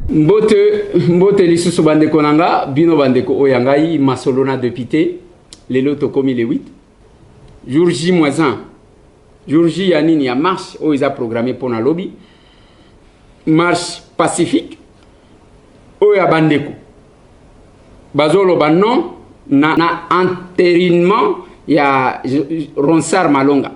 Mbote lisusu bandeko nanga bino bandeko oyangai masolona député lelo tokomi le 8 jour J-1 jour J ya nini ya marche o isa programmé pour na lobby marche pacifique o ya bandeko bazolo banon na entérinement ya Ronsard Malonga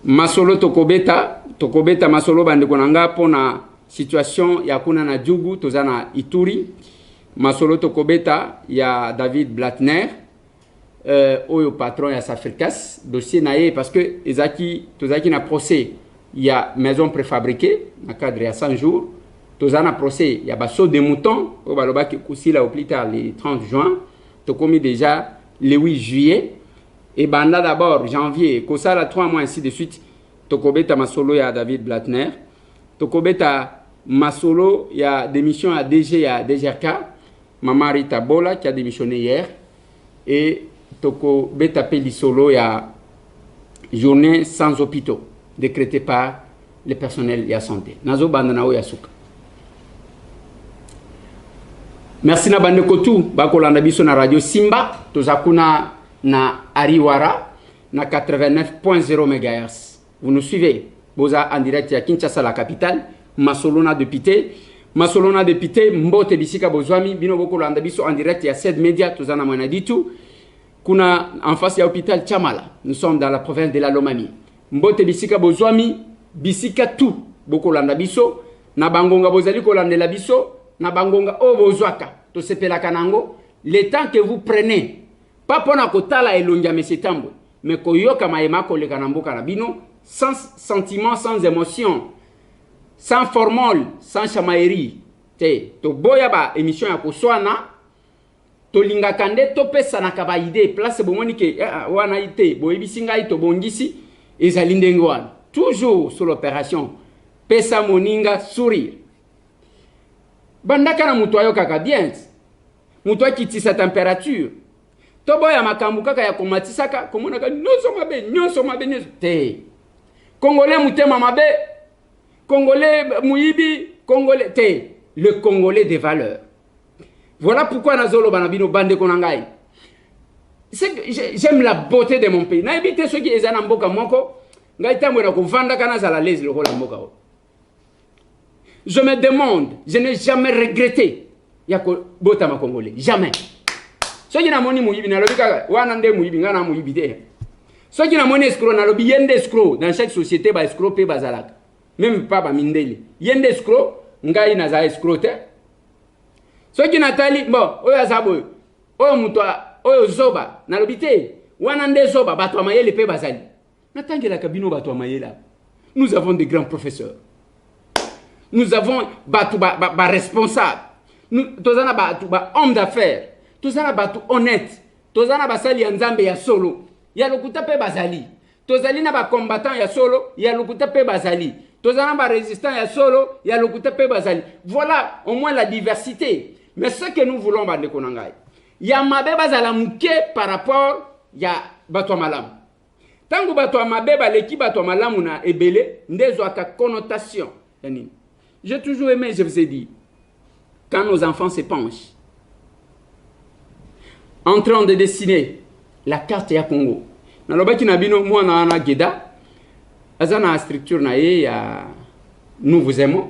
masolo tokobeta masolo bandeko nanga pona situation ya kuna na Djougou tozana Ituri masolo tokobeta ya David Blattner oyo patron ya Safricas dossier naie parce que tozaki na procès ya maison préfabriquée na cadre ya 100 jours tozana procès ya basso de mouton o balobaki kusila au plus tard le 30 juin tokomi déjà le 8 juillet et banda d'abord janvier kosala 3 mois ainsi de suite tokobeta masolo ya David Blattner tokobeta masolo il y a démission à DG à DGRK Maman Rita Bola qui a démissionné hier et toko beta peli solo il y a journée sans hôpitaux décrétée par le personnel de la santé nazo bandana ya suka merci na bande kotu bakolanda biso na radio Simba tozakuna na Ariwara na 89.0 MHz vous nous suivez boza en direct à Kinshasa la capitale Masolona député mbote bisika bozwami bino bokolanda biso en direct ya 7 médias tozana mwana ditu kuna en face ya hôpital Chamala nous sommes dans la province de la Lomami mbote bisika bozwami bisika tout bokolanda biso na bangonga bozali kolandela biso na bangonga o bozwaka to sepela kanango le temps que vous prenez pas pona kotala elongia mesetambo mais koyoka maema koleka na mboka na bino sans sentiment sans émotion sans formol, sans chamaillerie. To boya ba émission ya koswana to linga kande to pesa na kaba idée place bomoni ke wana ite boyebisinga ito bongisi ezali ndenge wana toujours sur l'opération pesa moninga sourire bandaka na mutu ayo kaka bien mutu akitisa température to boya makambu kaka ya komatisaka komona ka nyonso mabe te congolais mutema mabe Congolais Mouibi, Congolais, le Congolais des valeurs. Voilà pourquoi Nazolo Banabino Bande Konangai. J'aime la beauté de mon pays. N'habitez ceux qui sont en Mboka Moko, Gaïta Mouerako Vanda Kanaz la l'aise le rôle en Mboka. Je me demande, je n'ai jamais regretté Yako Botama Congolais. Jamais. Ceux qui n'ont pas Mouibi, Nalobika, Wanande Mouibi, Nana Mouibi. Ceux qui n'ont pas escroc, Nalobi, Yende escroc, dans chaque société, ba escroc, pe bazalak. Même pas Mindeli. Yende escroc, ngai naza escroc. So ki natali, bon, oyo azabo, oyo mutwa, oyo zoba, nalobite, wanande zoba, bato amayele pe bazali. Natangela kabino bato amayela. Nous avons des grands professeurs. Nous avons bato ba responsable. Nous tozana ba homme d'affaires. Tozana bato honnête. Tozana basali ya nzambe ya solo. Ya lokuta pe bazali. Tozali na ba combattant ya solo, ya lokuta pe bazali. Tozana ba résistant ya solo, ya lokuta pe bazali. Voilà au moins la diversité. Mais ce que nous voulons bande konangai. Ya mabe bazala muke par rapport ya bato malam. Tangu bato mabe baleki bato malamu na ebele ndezo aka connotation. J'ai toujours aimé, je vous ai dit, quand nos enfants se penchent en train de dessiner la carte ya Congo. Nalobaki na bino mwana na geda azana structure na ye ya nous vous aimons.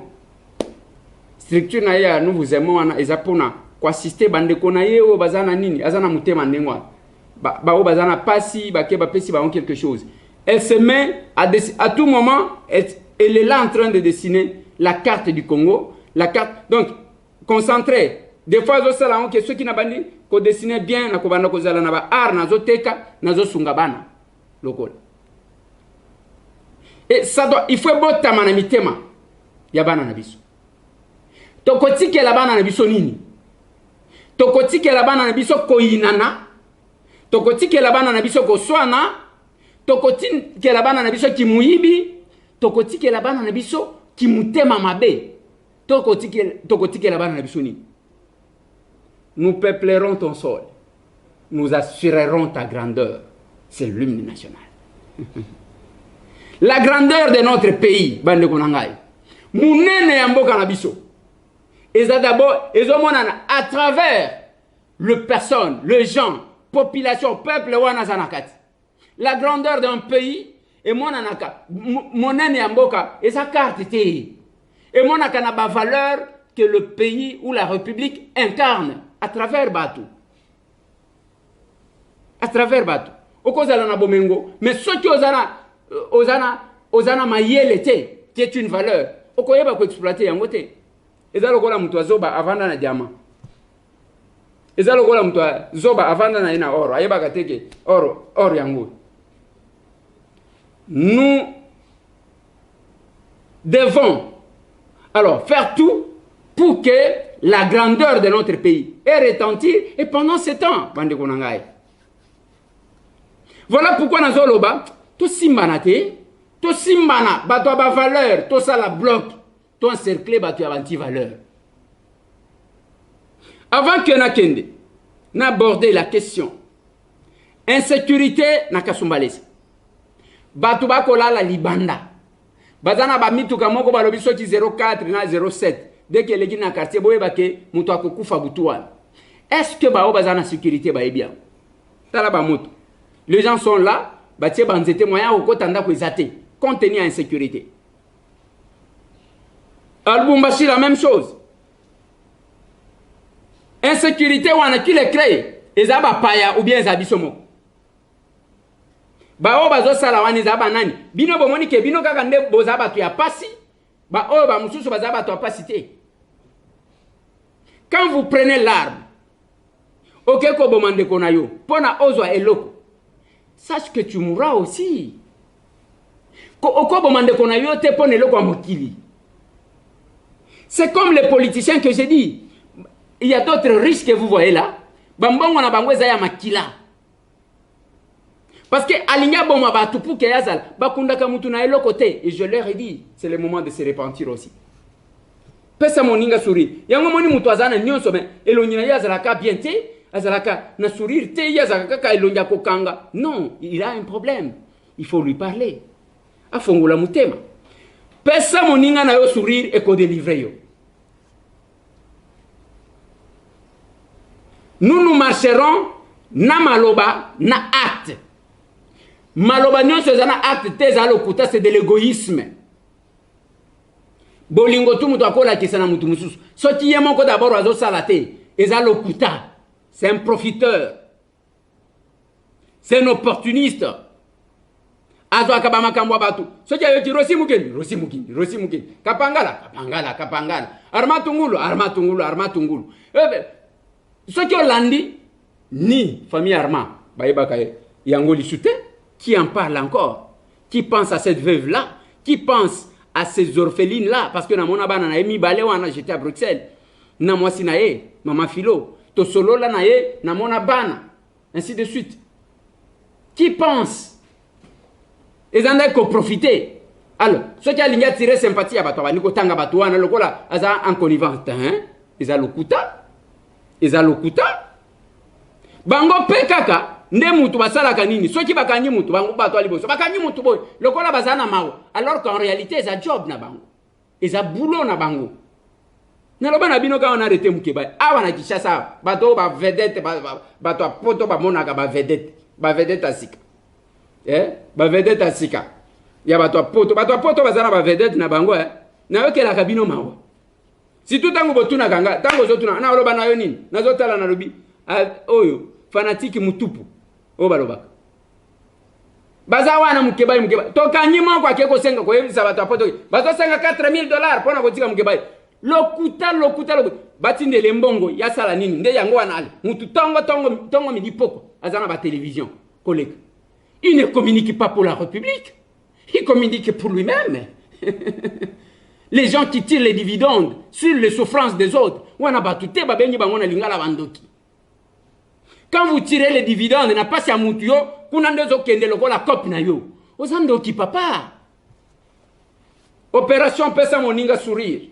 Structure na ye ya nous vous aimons ana ezapona kwa assister bande kona ye o bazana nini azana mutema ndengwa ba o bazana pasi ba ke ba pesi ba on quelque chose. Elle se met à tout moment elle est là en train de dessiner la carte du Congo, la carte donc concentré. Des fois zo sala on que ceux qui na bandi ko dessiner bien na ko banda ko zala na ba art na zo teka na zo sungabana lokola. Et ça doit, il faut botama na mitema ya bana na biso. Tokotike la bana na biso nini? Tokotike la bana na biso koinana. Tokotike la bana na biso koswana. Tokotike la bana na biso kimuibi. Tokotike la bana na biso kimutema mabe. Tokotike la bana na biso nini? Nous peuplerons ton sol. Nous assurerons ta grandeur. C'est l'hymne national. La grandeur de notre pays, bande konangai. Munene ya mboka na biso. Et ça d'abord, ils ont à travers le personne, le gens, population, peuple, la grandeur d'un pays, et mon anaka, mon amboka, et sa carte était. Et mon anaka n'a valeur que le pays ou la République incarne à travers Batou. À travers Batou. Au cause de la Bomengo, mais ce qui osana mayele qui est une valeur, au cause de exploiter en côté. Et ça, le gola mutwa zoba avanda na diamant. Et ça, le gola mutwa zoba avanda na ina oro. Ayeba kateke oro yango. Nous devons alors faire tout pour que la grandeur de notre pays ait retenti et pendant ce temps, bande konangai. Voilà pourquoi dans Zoloba, tout simbanate, tout simbana, bato ba valeur, tout ça la bloque. Ton cercle battu à anti-valeur. Avant que Nakende n'aborde la question, insécurité n'a qu'à sombalese. Batuba kola la libanda. Bazana ba mituka moko ba lobiso ki 04 na 07. Dès que les na quartier boye bake muto akokufa butuwa. Est-ce que ba o bazana sécurité ba bien? Tala ba moto. Les gens sont là, batie banzete moyen au kotanda ko ezate, compte tenu insécurité. Al-Bumbashi, la même chose. Insécurité, on a qui les crée. Ils ont paya ou bien ils ont bisomo. Ba o bazo sala wani zaba nani. Bino bomoni ke bino kaka nde bozaba tu ya pasi. Ba o ba mususu bazaba tu ya pasité. Quand vous prenez l'arme, ok ko bomande konayo, pona ozwa eloko. Sache que tu mourras aussi. Ko oko bomande konayo te pone eloko amokili. C'est comme les politiciens que j'ai dit. Il y a d'autres riches que vous voyez là. Bambongo na bangweza ya makila. Parce que alinya boma ba tupu ke yazal bakunda ka mutu na elo côté et je leur ai dit c'est le moment de se repentir aussi. Pesa moninga sourire. Yango moni mutu azana nyonso mais elonyina yazala ka bien te, azalaka na sourire te yazaka ka elonya kokanga. Non, il a un problème. Il faut lui parler. Afongola mutema. Pesa moninga na yo sourire et ko délivrer yo. Nous marcherons na maloba na acte. Maloba nyonso zana acte te za lokuta c'est de l'égoïsme. Bolingo tu mutu akola kisana mutu mususu. Soti ye moko d'abord azo salate eza lokuta. C'est un profiteur. C'est un opportuniste. Azo akabama kambwa batu. Soti ayo ti rosi mukini. Kapangala. Arma tungulu. Ce qui Hollandi, ni famille Arma, Yangoli Souté, qui en parle encore, qui pense à cette veuve-là, qui pense à ces orphelines-là, parce que dans mon abana, j'étais à Bruxelles, na moi sinae, maman philo, to solo la nae, na mon abana, ainsi de suite. Qui pense? Ils en ont profité. Alors, ceux qui ont tiré sympathie à Batoa, Niko Tanga Batoa, Lokola, Aza en connivence, ils ont l'okuta. Ezalokuta bango pekaka nde mutu basalaka nini soki bakanyi mutu bango bato aliboso bakanyi mutu boy lokola bazana mawo alors qu'en réalité eza job na bango eza boulot na bango na loba na bino ka on arrêté mukeba awa na Kinshasa bato ba vedette bato poto ba monaka ba vedette asika ba vedette asika ya bato poto bazana ba vedette na bango na yokela kabino mawo. Si tout tango botuna kanga, tango zotuna, na oloba na yo nini, na zotala na lobi, oyo, fanatique mutupu, o balobaka. Baza wana mukebai, toka nyima kwa keko senga, kwa hivi sabatu apoto, bazo senga $4,000, pona kotika mukebai. Lokuta, batinde lembongo, yasala nini, nde yango wanale, mutu tongo midipoko, azana ba télévision, koleka. Il ne communique pas pour la République, il communique pour lui-même. Les gens qui tirent les dividendes sur les souffrances des autres. Quand vous tirez les dividendes, n'a pas si amutio, kunandezo kende loko la cop na yo. Ozando ki papa. Opération pesa moninga sourire.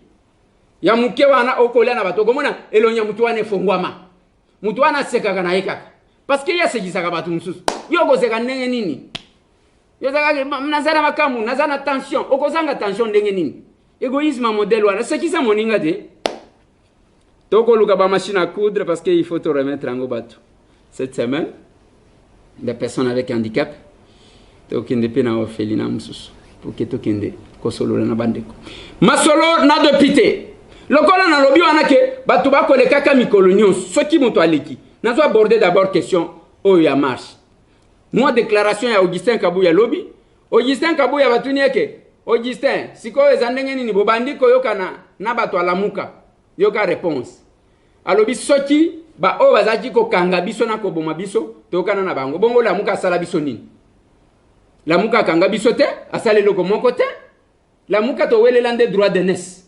Ya muke wana okola na bato komona elonya mutu wana efongwama. Mutu wana sekaka na ekaka. Parce que ya sekisaka batu mususu. Yo kozeka ndenge nini? Yo zaka nazana makamu, nazana tension, okozanga tension ndenge nini? Égoïsme modèle wana c'est qui ça moninga de Toko luka ba machine à coudre parce qu'il faut te remettre en bateau. Cette semaine, des personnes avec handicap, tokende pe na orphelinat mususu pour que tokende kosolola na bandeko. Masolo na dopité. Lokola na lobi wana ke batu ba koleka ka mikolo nyonso soki muto aleki. Nazo aborder d'abord question oyo ya marche. Moi déclaration ya Augustin Kabuya lobi. Augustin Kabuya batuni eke. Augustin, siko ezandenge nini bobandiko yoka na batu alamuka. Yoka réponse. Alobi soki ba o bazaki ko kanga biso na ko boma biso tokana na bango. Bongo la muka sala biso nini? La muka kanga biso te, asale loko moko te. La muka to wele lande droit de naissance.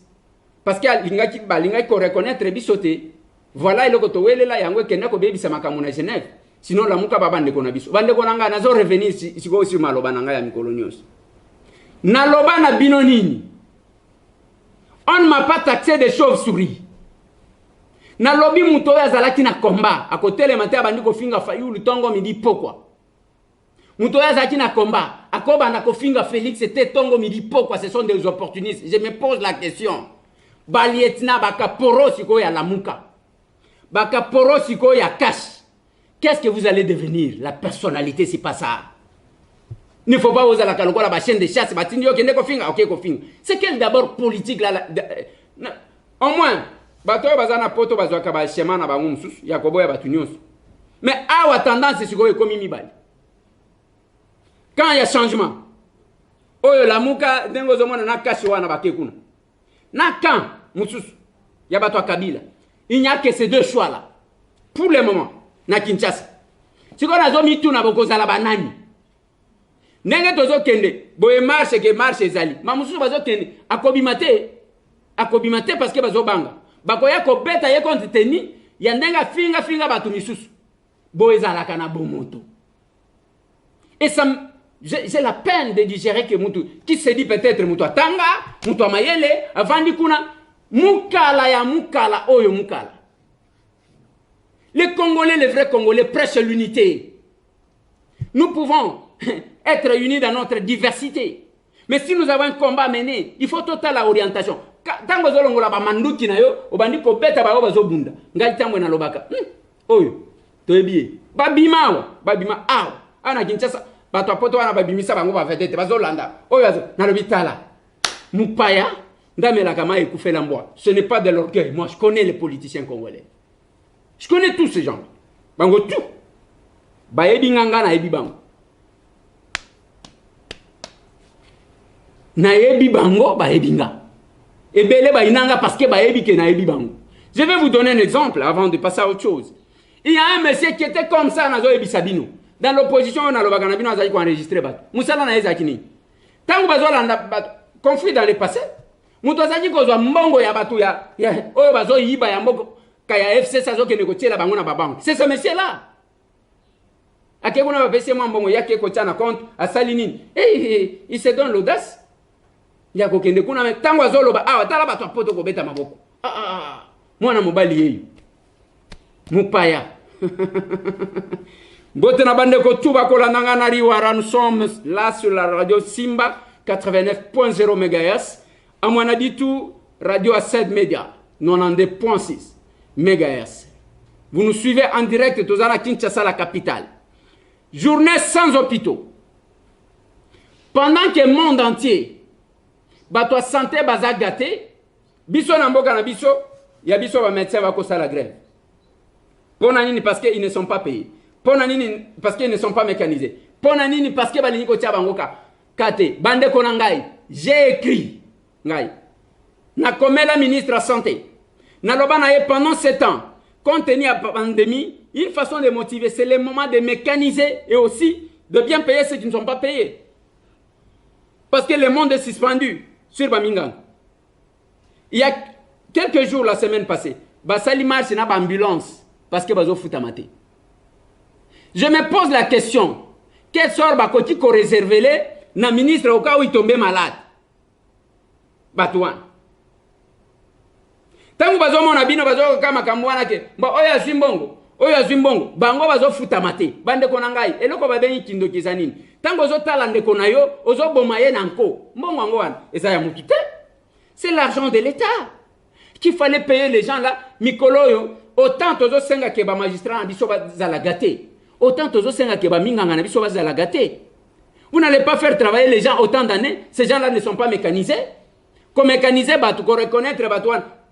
Parce que lingaki ko reconnaître biso te. Voilà loko to wele la yango kenda ko bebi sama kamuna Genève. Sinon la muka babande ko na biso. Bande ko nanga nazo revenir siko si maloba nanga ya mikolo nyonso. Na loba na bino nini? On ne m'a pas taxé de chauve-souris. Na lobi muto ya zalaki na combat. A côté le matin bandi ko finga Fayulu tongo midi pokwa. Muto ya zalaki na combat. A ko banda ko finga Félix c'était tongo midi pokwa. Ce sont des opportunistes. Je me pose la question. Balietna baka poro siko ya lamuka. Baka poro siko ya cash. Qu'est-ce que vous allez devenir? La personnalité c'est pas ça. Il ne faut pas oser la kalongola la chaîne de chasse. C'est quel d'abord politique là? Au moins, bato bazana poto bazwaka ba schéma na bango mususu ya koboya batu nyonso. Mais awa tendance c'est sikoyo komi mibali. Quand il y a changement, oyo la muka dengo zomona na kashi wana bakekuna. Na quand mususu ya bato ya Kabila, il n'y a que ces deux choix là. Pour le moment, na Kinshasa. Siko na zo mitu na bokozala banani. Nenge tozo kende, boye marche ke marche ezali. Ma mususu bazo kende, akobimate parce que bazo banga. Bakoya ko beta ye konti teni, ya ndenga finga batu misusu. Boye zalaka na bomoto. Et ça, j'ai la peine de digérer que mutu, qui se dit peut-être mutu atanga, mutu amayele, avant di kuna, mukala ya mukala, oyo mukala. Les Congolais, les vrais Congolais, prêchent l'unité. Nous pouvons être unis dans notre diversité. Mais si nous avons un combat à mener, il faut total la orientation. Tango zolongola ba manduki na yo, obandi ko beta ba bazo bunda. Ngai tamwe na lobaka. Oyo, toyebi. Babima aw. Ana Kinshasa, bato apoto wana babimisa bango ba vedete bazolanda. Oyo azo na lobitala. Mupaya ndamela kama ekufela mbwa. Ce n'est pas de l'orgueil. Moi, je connais les politiciens congolais. Je connais tous ces gens. Bango tout. Bayebi nganga na yebi bango. Na yebi bango bayebi nga. Ebele ba inanga parce que bayebi ke na yebi bango. Je vais vous donner un exemple avant de passer à autre chose. Il y a un monsieur qui était comme ça na zo yebi Sabino. Dans l'opposition on a lobaka na bino azali ko enregistrer bat. Musala na yeza kini. Tangu bazolanda bat conflit dans le passé. Muto azali ko zo mbongo ya batu ya oyo bazo yiba ya mboko kaya FC sazo ke negotier bango na babango. C'est ce monsieur là. Akekuna ba pese mbongo yake ko tana compte asali nini. Il se donne l'audace. Ya kokende kuna me tango azoloba awa tala bato apoto ko beta maboko. Mwana mobali yeyo. Mupaya. Bote na bande ko tuba ko landanga na riwara, nous sommes là sur la radio Simba 89.0 MHz. À Mwanaditu, radio à 7 médias 92.6 MHz. Vous nous suivez en direct tozana Kinshasa la capitale. Journée sans hôpitaux. Pendant que le monde entier bato santé baza gâté, biso na mboka na biso, ya biso ba médecin va ko sala grève. Pona nini parce qu'ils ne sont pas payés. Pona nini parce qu'ils ne sont pas mécanisés. Pona nini parce que balingi ko tia bangoka. Kate, bande ko na ngai, j'ai écrit ngai. Na komela ministre de la santé. Na loba na ye pendant 7 ans, compte tenu à la pandémie, une façon de motiver, c'est le moment de mécaniser et aussi de bien payer ceux qui ne sont pas payés. Parce que le monde est suspendu sur Bamingang. Il y a quelques jours, la semaine passée, Basali marche na ambulance parce que bazo futamate. Je me pose la question, quel sort bakoti ko réservé na ministre au cas où il tombait malade? Batouan. Tangu bazo mona bino bazo kama kambwana ke, ba oya zimbongo, bango bazo futamate, bande konangai, eloko babengi kindo kizanini. Tango zo talande konayo, ozo bomaye nanko, mbongo wana, eza ya mukite. C'est l'argent de l'État. qu'il fallait payer les gens là, Mikoloyo, autant tozo senga ke ba magistrat na biso bazala gâté, autant tozo senga ke ba minganga na biso bazala gâté. Vous n'allez pas faire travailler les gens autant d'années, ces gens-là ne sont pas mécanisés. Comme mécanisés, bah tu reconnaître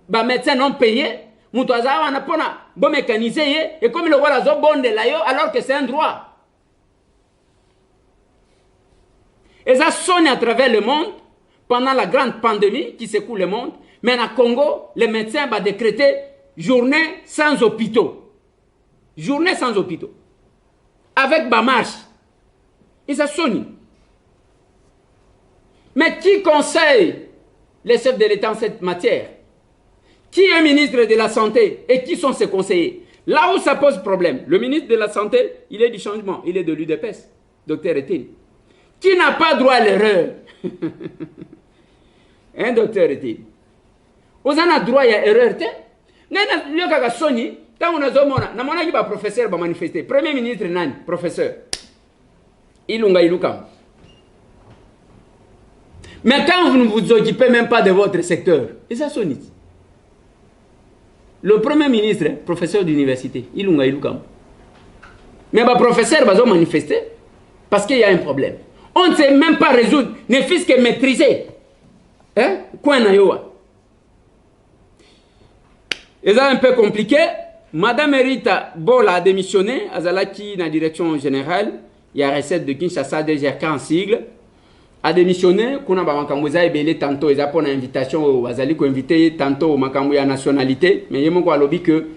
bah médecins non payés, mutoza wana pona bon mécanisé et comme le roi la zo bonde là yo alors que c'est un droit. Et ça sonne à travers le monde pendant la grande pandémie qui secoue le monde. Mais en Congo, les médecins vont décréter journée sans hôpitaux. Journée sans hôpitaux. Avec ma marche. Et ça sonne. Mais qui conseille les chefs de l'État en cette matière? Qui est ministre de la Santé et qui sont ses conseillers? Là où ça pose problème, le ministre de la Santé, il est du changement, il est de l'UDPS, Dr Etienne, qui n'a pas droit à l'erreur. Hein, Dr Etienne? Vous avez droit à l'erreur? Il y a un professeur qui va manifester. Premier ministre, Nani, professeur. Ilunga Ilukam. Mais quand vous ne vous occupez même pas de votre secteur, et ça sonne. Le premier ministre, professeur d'université, Ilunga Ilukam. Mais le professeur va manifester parce qu'il y a un problème. On ne sait même pas résoudre, ne fût-ce que maîtriser. Hein? Quoi na yoa? Et ça un peu compliqué. Madame Rita Bola a démissionné, Azalaki dans la direction générale, il y a recette de Kinshasa, DGRK en sigle, a démissionné, qu'on a makamouza ebele tantôt, ils ont une invitation au Azali ko invité tantôt au makamouya nationalité, mais il y a un lobby que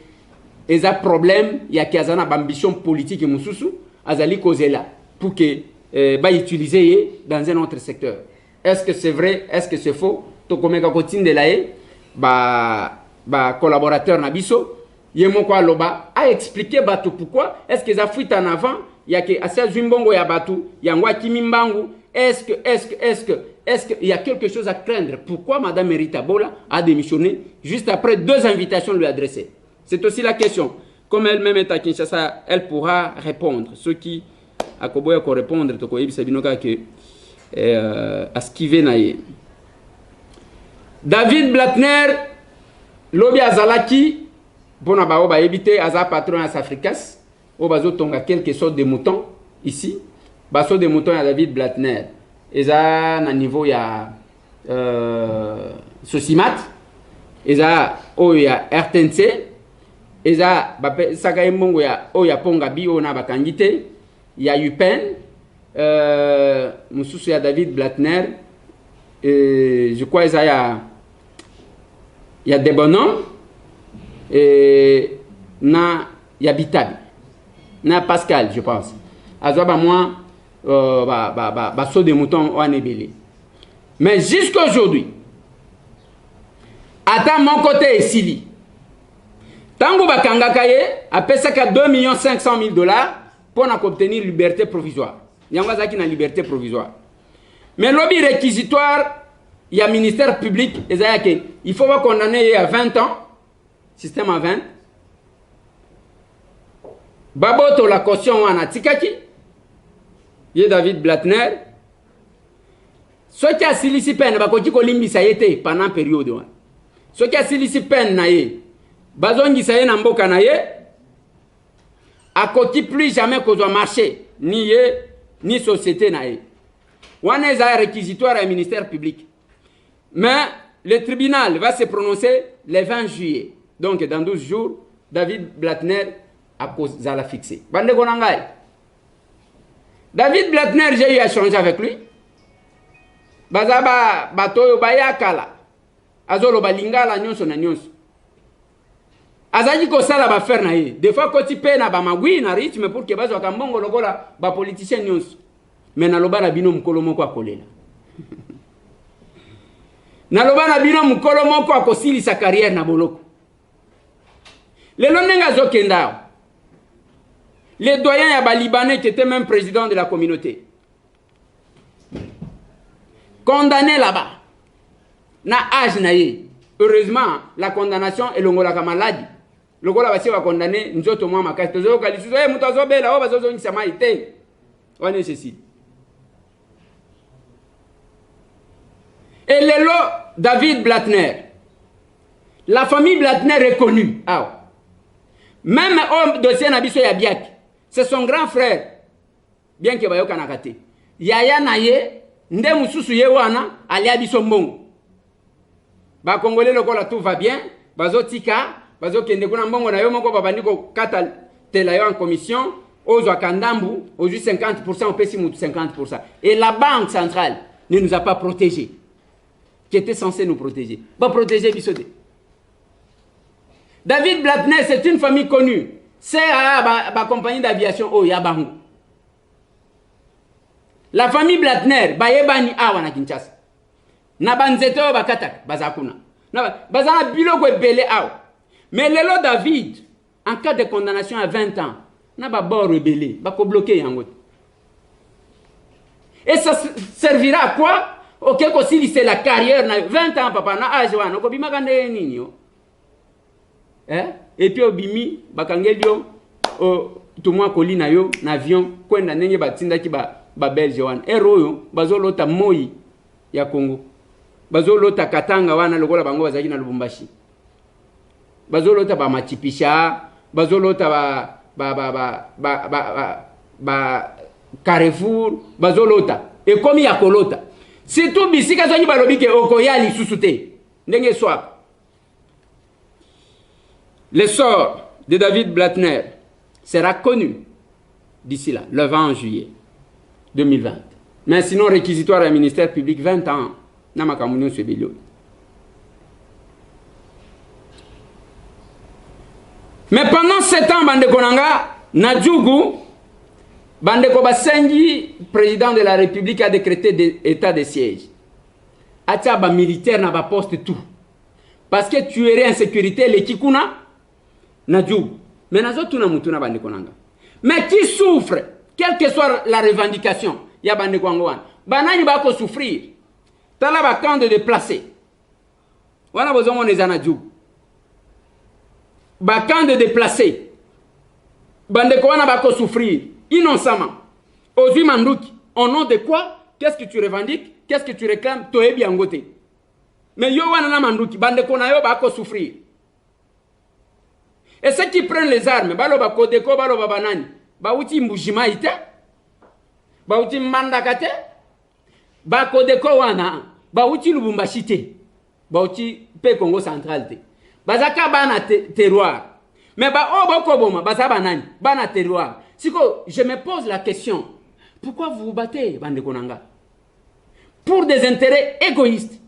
ils ont problème, il y a une ambition politique et mususu, Azali Kozela, pour que bah utiliser dans un autre secteur. Est-ce que c'est vrai? Est-ce que c'est faux? To komeka kotine de la bah collaborateur nabiso, Yemoko Aloba a expliqué Batu pourquoi. Est-ce que ça fuite en avant? Il y a que Asa Zumbongo ya Batu, Yangwa Kimimbangu. Est-ce qu'il y a quelque chose à craindre? Pourquoi Madame Rita Bola a démissionné juste après 2 invitations lui adressées? C'est aussi la question. Comme elle-même est à Kinshasa, elle pourra répondre. Ceux qui à Koboya ko répondre, to koyebi sabinoka que à skiver naie. David Blattner, Lobi Azalaki, bon abao ba éviter Aza patron à Africas, au bazo tonga quelque sorte de moutons ici. Baso de moutons à David Blattner. Et ça, à niveau, il y a Sosimat. Et ça, il y a RTNC. Et ça, il y a Pongabi, on a Bakangite. Il y a UPEN. Il y a David Blattner. Je crois qu'il y a des bonhommes. Et il y a Bitabi. Il y a Pascal, je pense. Azoba, moi, saut de moutons en ébélé. Mais jusqu'à aujourd'hui, à mon côté, Sili, Tango Bakangakaye a payé 2 500 000 $ pour obtenir liberté provisoire. Il y a une liberté provisoire. Mais le lobby réquisitoire, il y a ministère public, il faut condamner à 20 ans, système à 20. Baboto la caution en Atikaki. Il y a David Blattner. Ceux qui ont silisi peine, pendant la période. Ceux qui ont silisi peine, bazongi saye na mboka na ye, à côté plus jamais qu'on doit marcher, ni société na ye. On est à réquisitoire à ministère public. Mais le tribunal va se prononcer le 20 juillet. Donc dans 12 jours, David Blattner a cause de la fixer. Bande Gonangai. David Blattner, j'ai eu à changer avec lui. Bazaba batoyo bayakala. Azolo balingala nyonso na nyonso. Azaji ko sala ba faire na ye. Des fois ko ti pe na ba magui na rythme pour que bazo kambongo lokola ba politicien nyonso. Mais na loba na bino mukolo moko akolela. Na loba na bino mukolo moko akosili sa carrière na boloko. Lelo nenga zokenda. Les doyens yaba libanais qui étaient même président de la communauté. Condamné là-bas. Na âge na ye. Heureusement, la condamnation est longola ka maladie. Longola basi va condamner nzoto mwa makasi. Tozo kalisuzo e muto azobela o bazozo nisama ite. On est ceci. Et lelo David Blattner. La famille Blattner est connue. Ah. Même au dossier Nabiso Yabiak, c'est son grand frère. Bien que Bayo Kanakate. Yaya Naye, Nde Mususu Yewana, Alia Bisombong. Ba Congolais lokola tout va bien. Bazo Tika, Bazo Kendekuna Mbongo na yo moko babandiko kata telayo en commission. Aux Kandambu, aux 50%, au Pessimou 50%. Et la Banque centrale ne nous a pas protégés. Qui était censée nous protéger. Pas protéger Bissoté. David Blattner, c'est une famille connue. C'est la compagnie d'aviation au Yabangu. La famille Blattner, Bayebani Awana Kinshasa. Nabanzeto Bakatak, Bazakuna. Bazana Biloko Bele Aw. Mais Lelo David, en cas de condamnation à 20 ans, n'a pas bon rebellé, pas bloqué yango. Et ça servira à quoi? Ok, si c'est la carrière, 20 ans, papa, na âge, on ko bima kande nini yo. Et puis obimi, bakangelio, tout moi colina yo, n'avion, kwenda nenge batinda ki ba Belge wana. Ero yo, bazolota moi ya Congo. Bazolota Katanga wana lokola bango bazaki na Lubumbashi. Bazolota ba Machipisha, bazolota Carrefour, bazolota. Et comme il y a kolota. Si tout bisika zoni balobike okoyali susute. Ndenge swap. Le sort de David Blattner sera connu d'ici là, le 20 juillet 2020. Mais sinon, réquisitoire à ministère public 20 ans. Namakamunyo Sebelio. Mais pendant 7 ans, Bandeko Nanga, Nadjougou, Bandeko Basengi, président de la République, a décrété état de siège. Ataba militaire n'a pas poste tout. Parce que tu es en sécurité, les Kikuna, Nadjougou. Mais Nazotuna Mutuna Bandeko Nanga. Mais qui souffre, quelle que soit la revendication, il y a Bandeko Angouan. Banani Bako souffrir. Tala Bakan de déplacer. Wana besoin de Nadjougou. Bakan de déplacer. Bandeko wana bako souffrir innocemment. Ozui Mandouki, au nom de quoi? Qu'est-ce que tu revendiques? Qu'est-ce que tu réclames? Toé bien goté. Mais yo wana na Mandouki, bandeko na yo bako souffrir. Et ceux qui prennent les armes, balo bako deko balo babanani, bauti mbujima ite, bauti mandakate, bako deko wana, bauti Lubumbashi te, bauti pe Congo central te. Bazaka bana terroir. Mais boko boma bazaba nani bana terroir. Siko je me pose la question, pourquoi vous vous battez Bandeko Nanga? Pour des intérêts égoïstes.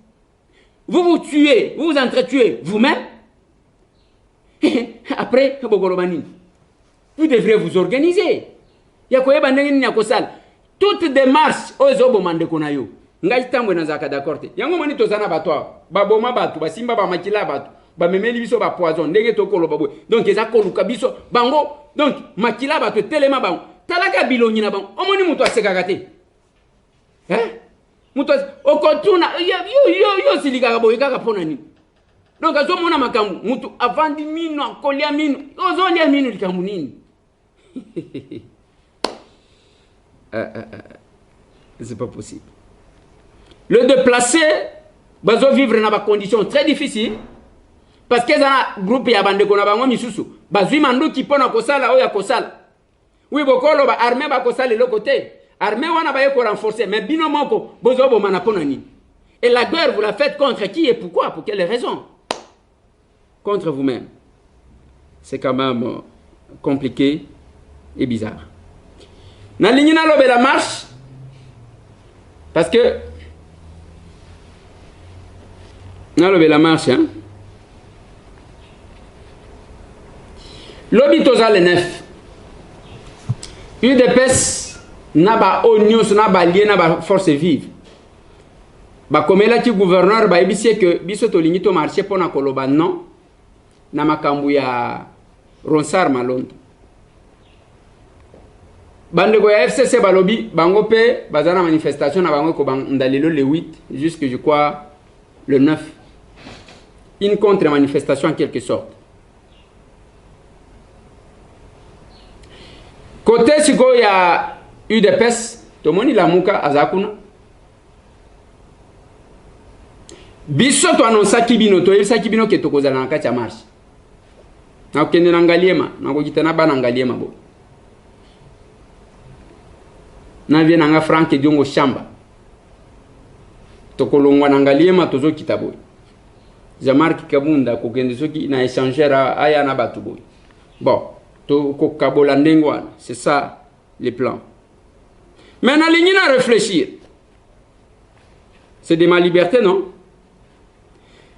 Vous vous tuez, vous vous entretuez vous-même. Après vous devrez vous organiser. Yakoye bandengini nyakosal. Toute démarche ozobo Bandeko na yo. Ngai tambwe na zaka d'accord te. Yango moni tozana batwa. Baboma batu, basimba ba makila batu. Ba memeli biso ba poison ndenge tokolo babwe. Donc eza koluka biso bango. Donc makila batu telema bango. Talaka bilongi na bango. Omoni muto asekaka te. Muto okotuna yo silika boye kaka pona ni. Donc azo mona makambu muto avandi mino akolia mino. Ozolia mino likamu nini? C'est pas possible. Le déplacé bazo vivre dans des conditions très difficiles. Parce que ça groupe ya bandeko na bango misusu bazui Manduki pona kosala oya kosala. Oui bokolo ba armée ba kosala le côté. Armée wana ba yeko renforcer mais bino moko bozo bo mana pona ni. Et la guerre vous la faites contre qui et pourquoi? Pour quelles raisons? Contre vous-même. C'est quand même compliqué et bizarre. Na ligne na lobe la marche parce que na lobe la marche hein. Lobby toza le 9. UDPS n'a pas news n'a pas lié n'a pas force vive. Ba komela ki gouverneur ba ebisie que biso to lingi to marché pona koloba non na makambu ya Ronsard Malondo. Bandeko ya FCC balobi bango pe bazana manifestation na bango ko bandalelo le 8 jusque je crois le 9. Une contre-manifestation en quelque sorte. Côté siko ya UDPS, tomoni la muka azakuna. biso to annonça kibino to yebisa kibino ke tokozala na kati ya marche na kende na ngaliema na ko kitana bana ngaliema bo na vie na nga Frank Diongo Shamba to kolongwa na ngaliema tozo kitabo Jean-Marc Kabunda ko kende soki na échangera aya na batu boy bon to ko kabola ndengwana c'est ça les plans maintenant ligne à réfléchir c'est de ma liberté non.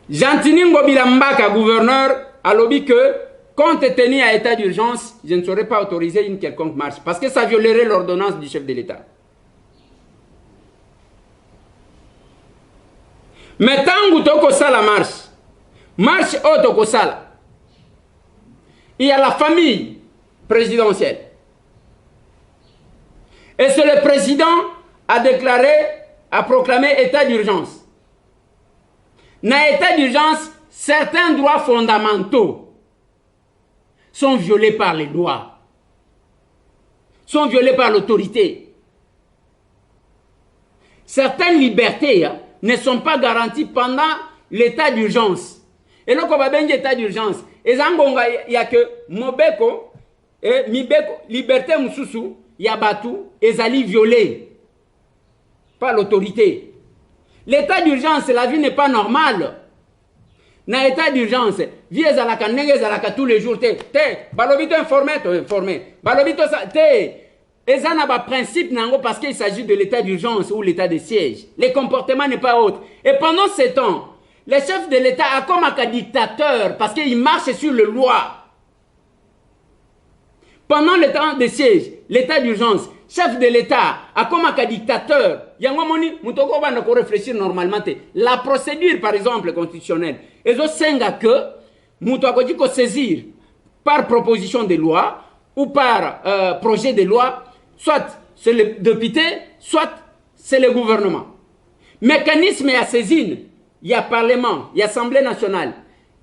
Jantini Ngobila Mbaka, gouverneur, a lobby que, compte tenu à état d'urgence, je ne saurais pas autoriser une quelconque marche, parce que ça violerait l'ordonnance du chef de l'État. Mais tant que ça la marche haute que ça, il y a la famille présidentielle. Et c'est le président a déclaré, a proclamé état d'urgence. Dans l'état d'urgence, certains droits fondamentaux sont violés par les lois, sont violés par l'autorité. Certaines libertés ne sont pas garanties pendant l'état d'urgence. Et là, quand on va l'état d'urgence, il y a que Mobeko et Mibeko, liberté Moussoussou, Yabatou, et Zali violés par l'autorité. L'état d'urgence, la vie n'est pas normale. Dans l'état d'urgence, vie ezalaka ndenge ezalaka tous les jours te balobito informé. Balobito te ezana ba principe nango parce qu'il s'agit de l'état d'urgence ou l'état de siège. Le comportement n'est pas autre. Et pendant ce temps, le chef de l'État a comme un dictateur parce qu'il marche sur les lois. Pendant le temps de siège, l'état d'urgence, chef de l'État a comme un dictateur. Yangomoni, mutoko banda ko réfléchir normalement. La procédure, par exemple, constitutionnelle, ezo senga que mutoko dit ko saisir par proposition de loi ou par projet de loi, soit c'est le député, soit c'est le gouvernement. Mécanisme à saisine, il y a Parlement, il y a Assemblée nationale.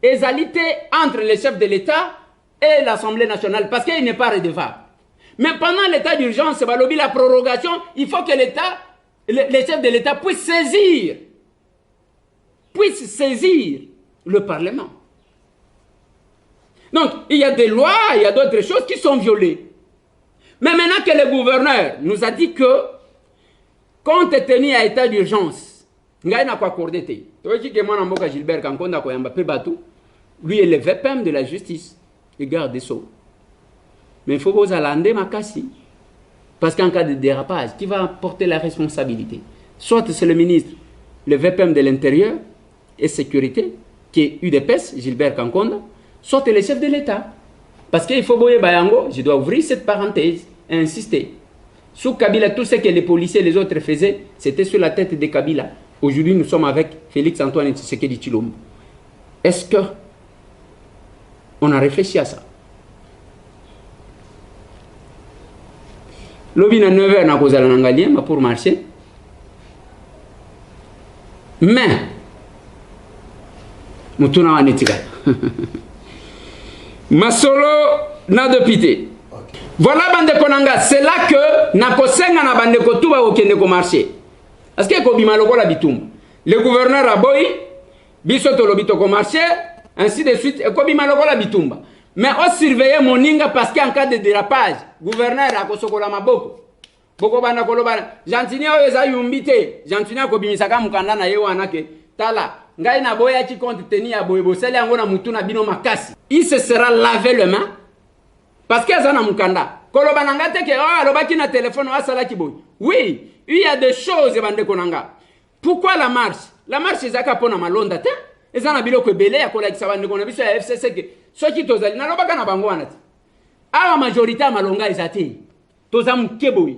Égalité entre les chefs de l'État et l'Assemblée nationale, parce qu'il n'est pas redevable. Mais pendant l'état d'urgence, la prorogation, il faut que l'État, les chefs de l'État puissent saisir le Parlement. Donc, il y a des lois, il y a d'autres choses qui sont violées. Mais maintenant que le gouverneur nous a dit que, compte tenu à l'état d'urgence, lui est le VPM de la justice, le garde des Sceaux. Mais il faut que vous allandez ma cassi. Parce qu'en cas de dérapage, qui va porter la responsabilité? Soit c'est le ministre, le VPM de l'Intérieur et Sécurité, qui est UDPS, Gilbert Kankonda, soit le chef de l'État. Parce qu'il faut boyer Bayango, je dois ouvrir cette parenthèse et insister. Sous Kabila, tout ce que les policiers et les autres faisaient, c'était sur la tête de Kabila. Aujourd'hui, nous sommes avec Félix Antoine Tshisekedi Tshilombo. Est-ce que on a réfléchi à ça? Lobby à 9h na kozala na ngaliema pour marcher. Mais mutuna wanetika. Masolo na dopité. Voilà bande konanga, c'est là que na kosenga na bande kotuba okende ko marcher. Parce que ko bima lokola bitumba. Le gouverneur a boy biso to lobito ko marcher, ainsi de suite, ko bima lokola bitumba. Mais on surveille moninga parce qu'en cas de dérapage, gouverneur a kosokola maboko. Boko bana koloba, Jantini o eza yumbite, Jantini a kobimisaka mukanda na ye wana ke tala. Ngai na boya ki compte tenir à boyebo, sele yango na mutu na bino makasi. Il se sera lavé les mains parce que azana mukanda. Koloba nanga te ke aloba ki na téléphone wa sala ki boy. Oui, il y a des choses bande konanga. Pourquoi la marche? La marche ezaka pona malonda te. Ezana biloko ebele ya kola kisaba ndeko na biso ya FCC ke soki tozali na lobaka na bango wana te. Awa majorité malonga ezati. Tozamu keboyi.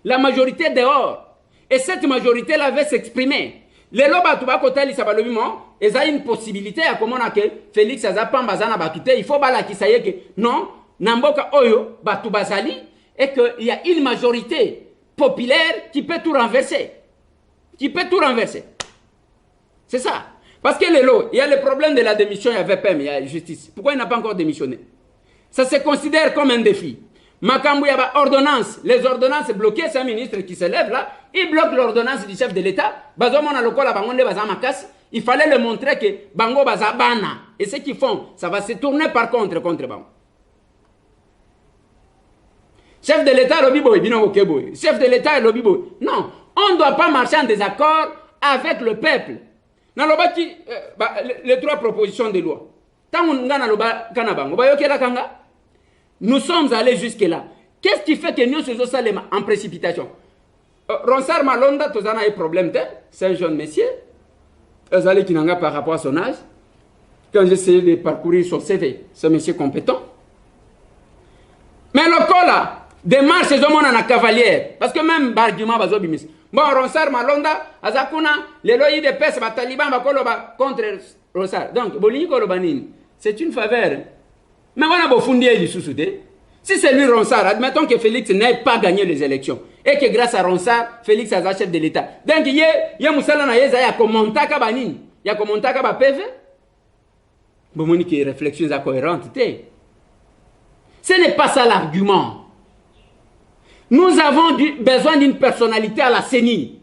La majorité dehors. Et cette majorité-là va s'exprimer. Les loba tuba kotali sabalobimo, ils ont une possibilité à comment que Félix Azapam bazana batute, il faut bala ki saye que non, namboka oyo batubazali et qu'il y a une majorité populaire qui peut tout renverser. Qui peut tout renverser. C'est ça. Parce que les lots, il y a le problème de la démission, il y a VPM, il y a justice. Pourquoi il n'a pas encore démissionné? Ça se considère comme un défi. Makambu y a ordonnance, les ordonnances bloquées, c'est un ministre qui se lève là, il bloque l'ordonnance du chef de l'État. Bazomona lokola bangonde bazama kasi, Il fallait leur montrer que Bango Bazabana. Et ce qu'ils font, ça va se tourner par contre Bango. Chef de l'État, chef de l'État et Lobiboy. Non, on ne doit pas marcher en désaccord avec le peuple. Les 3 propositions de loi. Nous sommes allés jusque-là. Qu'est-ce qui fait que nous sommes en précipitation? Ronsard Malonda, tu as un problème, c'est un jeune monsieur. Qui n'a par rapport à son âge. Quand j'essayais de parcourir son CV, c'est un monsieur compétent. Mais le cas là, démarche ces hommes en cavalière. Parce que même argument, bon, Ronsard Malonda, Azakuna, les loyers de peste, les talibans, contre Ronsard. Donc, c'est une faveur. Mais on a beau fonder du sous-soudé. Si c'est lui Ronsard, admettons que Félix n'ait pas gagné les élections et que grâce à Ronsard, Félix est chef de l'État. Donc, il y a Moussala Naïza, il y a commenté à Banin, il y a commenté à PV. Bon, mon qui réflexion cohérente. Ce n'est pas ça l'argument. Nous avons besoin d'une personnalité à la CENI.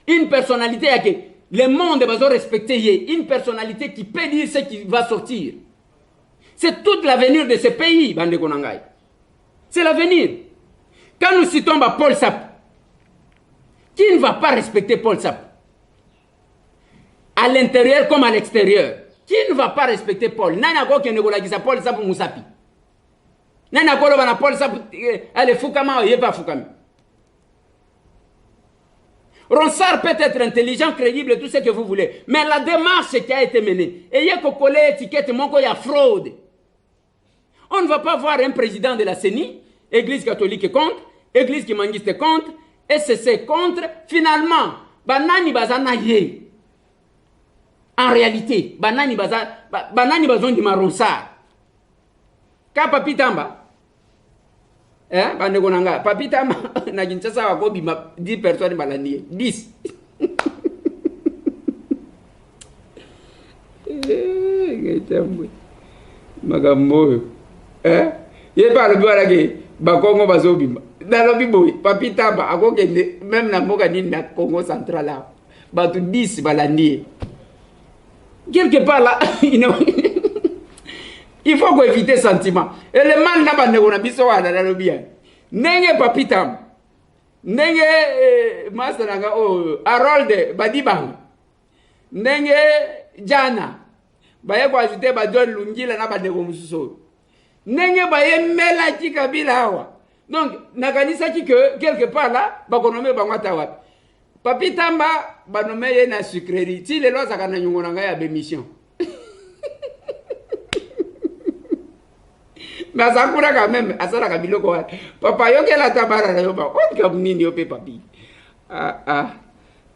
Une personnalité à qui le monde est besoin de respecter. Une personnalité qui peut dire ce qui va sortir. C'est tout l'avenir de ce pays, Bande Konangai. C'est l'avenir. Quand nous citons Paul Sap, qui ne va pas respecter Paul Sap? À l'intérieur comme à l'extérieur. Qui ne va pas respecter Paul? Nana ko kene gola kisa Paul Sap Moussapi. Nana ko bana Paul Sap allez Fukama ou pas Fukami. Ronsard peut être intelligent, crédible, tout ce que vous voulez. Mais la démarche qui a été menée, et il y a coller étiquette, il y a fraude. On ne va pas voir un président de la CENI, Église catholique contre, Église qui mangiste contre, SCC contre, finalement, banani bazana ye. En réalité, banani bazon di Ronsard. Ka papi tamba, bande konanga, papi tamba, na Kinshasa wako bima 10 personnes balandi, 10. Magambo. Il parle de la guerre. Bakongo bazobimba. Dans le biboy, papi tamba, à quoi même na moka ni na Congo central là. Batu 10 balandi. Quelque part là, il faut éviter sentiment. Et le mal n'a pas de biso à la lobia. Nenge papi tamba. Nenge master nga Harold Badibang. Nenge Jana. Baye ko ajouter ba John Lungila na ba ndeko mususo. Nenge baye mela ti Kabila hawa. Donc nakanisa ki que quelque part là ba konome ba ngata wapi. Papi tamba ba nome ye na sucrerie. Ti le loza kana nyongona nga ya bémission. Mais ça coûte quand même à ça la Kabila ko. Papa yo ke la tabara na yo ba on comme nini yo pe papi.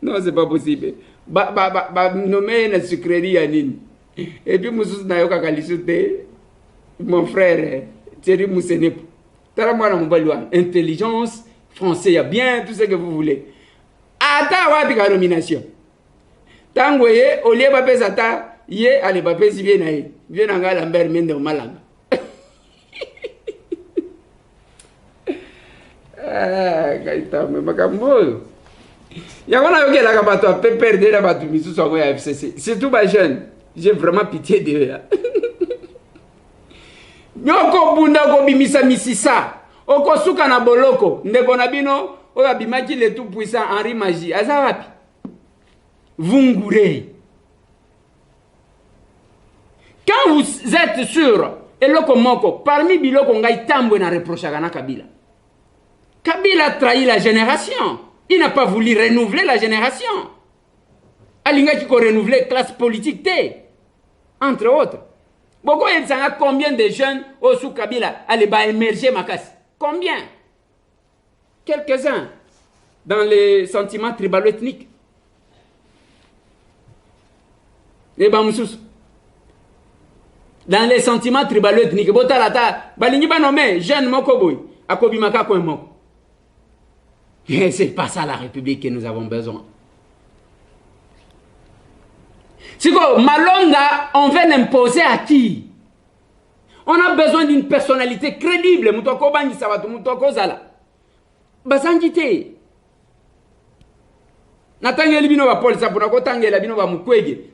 Non c'est pas possible. Ba nome na sucrerie ya nini. Et puis, Moussous Nayoka Kalisute, mon frère, Thierry Moussenepo. Intelligence, français, il y a bien tout ce que vous voulez. Ata wapika nomination. Tangoye, au lieu de papier Zata, yé, allez, papier si bien aïe. Bien en gala, Lambert Mende au Malaga. Kaita, mais Makambo. Il y a un qui a perdu la bateau, mais tout à FCC. C'est tout ma jeune. J'ai vraiment pitié d'eux. Nyoko bunda ko bimisa misisa. Oko suka na boloko. Ndeko na bino oya bimaki le tout puissant Henri Magie. Aza wapi? Vungure. Quand vous êtes sûr, eloko moko, parmi biloko ngai tambwe na reprochaka na Kabila. Kabila a trahi la génération. Il n'a pas voulu renouveler la génération. Alinga qui renouveler classe politique T. Entre autres. Beaucoup il s'en a combien de jeunes au sous Kabila allez ba émerger Makassi? Combien? Quelques-uns dans les sentiments tribalo-ethniques. Et Bamoussous. Dans les sentiments tribalo-ethniques. Botalata, balingi ba nommé jeune Mokoboy, Akobi Makako et Moko. C'est pas ça la République que nous avons besoin. Si Malonga, on veut l'imposer à qui? On a besoin d'une personnalité crédible. Moutoko Bangi Sabato, Moutoko Zala. Basangite. natangeli bino ba police pour na kotangela bino ba mukwege.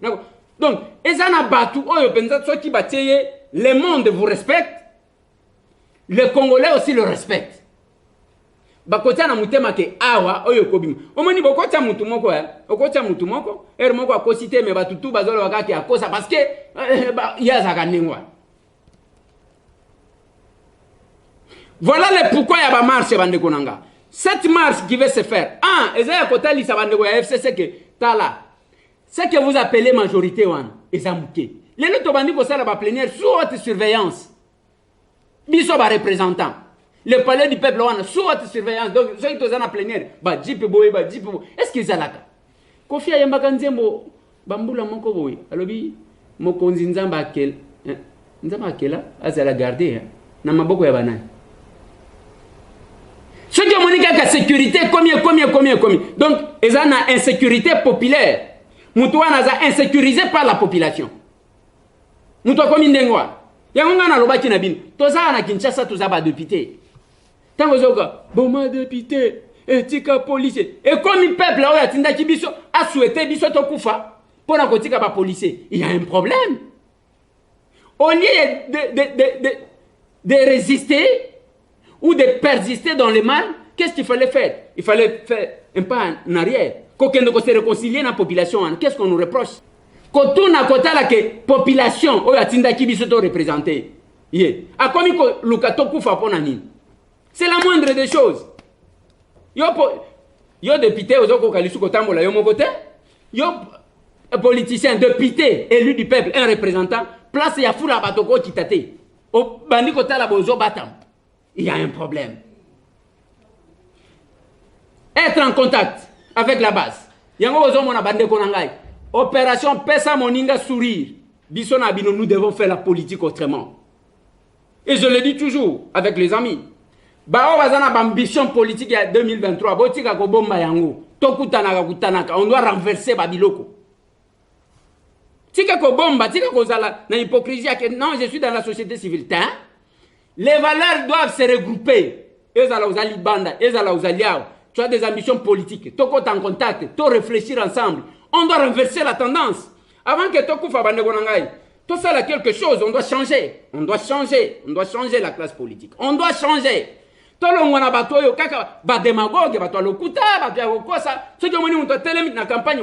Donc ezana batu oyo penza soki bateye, le monde vous respecte, les Congolais aussi le respectent. Bakotia na mutema ke awa oyo kobima. Omoni bokotia mutu moko okotia mutu moko, moko akosite me batutu bazolo wakati akosa parce que yazaka ningwa. Voilà le pourquoi ya ba marche bande konanga. Cette marche qui va se faire, ezaya kotali sa bande ko ya FCC ke tala. Ce que vous appelez majorité wana ezamuke. Lelo to bandi ko sala ba plénière sous haute surveillance. Biso ba représentant. Le palais du peuple wana sous haute surveillance. Donc ceux qui sont en plénière ba jipe boye ba jipe boye. Est-ce qu'ils alaka? Kofi ayamba nzembo bambula moko boye. Alobi mokonzi nzamba akel. Nzamba akela azala garder na maboko ya banani. Ceux qui ont dit que sécurité, combien. Donc, ils ont une insécurité populaire. Moutouana a insécurisé par la population. Moutoua comme Ndengwa. Yangonga na loba kinabin. Toza na Kinshasa toza ba député. Tango zoga, boma député, etika policier. Et comme le peuple là a tinda ki biso a souhaité biso to kufa pour na kotika ba policier. Il y a un problème. Au lieu de résister ou de persister dans le mal, qu'est-ce qu'il fallait faire? Il fallait faire un pas en arrière. Quand on se réconcilier dans la population, qu'est-ce qu'on nous reproche? Quand on a côté la population, on a tinda qui biso représenté. A comme lukato kufa pona nini? C'est la moindre des choses. Yo député ozoko kalisu kotambola yo mon côté. Yo politicien député élu du peuple, un représentant, place ya fula batoko kitate. O bandi kota la bozo batam. Il y a un problème. Être en contact avec la base. Opération Pesa Moninga Sourire. Nous devons faire la politique autrement. Et je le dis toujours avec les amis. Ambition politique en 2023. On doit renverser Babiloko. Non, je suis dans la société civile. Les valeurs doivent se regrouper. Tu as des ambitions politiques. Tu es en contact. Tu réfléchir ensemble. On doit renverser la tendance. Avant que tu fasses tout ça, quelque chose, on doit changer. On doit changer. On doit changer la classe politique. On doit changer. Tout le monde a démagogue, ceux qui ont été la campagne,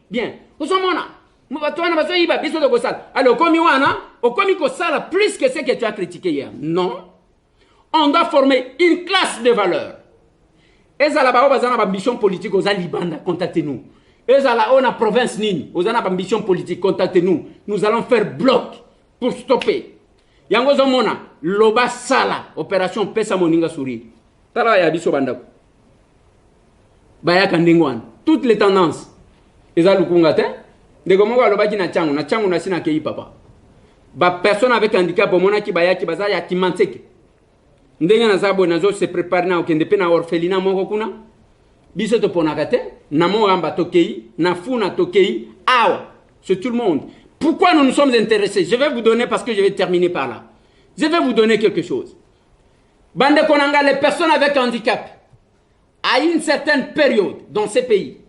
bien. Alors, comme plus que ce que tu as critiqué hier. Non. On doit former une classe de valeurs. Et ça, là-bas, on a une ambition politique aux Alibanda, contactez-nous. Et ça, là, on a province Nini, on a une ambition politique, contactez-nous. Nous allons faire bloc pour stopper. Yango Zomona, Loba Sala, opération Pesa Moninga Souri. Tala ya biso bandako. Baya Kandingwan. Toutes les tendances. Eza Lukungate. De comment Loba qui na changu na sina kei papa. Ba personne avec handicap, mona ki baya ki baza ya ki manteke. Ndenge na zabo nazo se prépare na okende pe na orphelinat moko kuna. Biso to ponakate, na mo amba tokei, na funa tokei, awa. C'est tout le monde. Pourquoi nous nous sommes intéressés? Je vais vous donner, parce que je vais terminer par là. Je vais vous donner quelque chose. Bande Konanga, les personnes avec handicap, à une certaine période dans ces pays,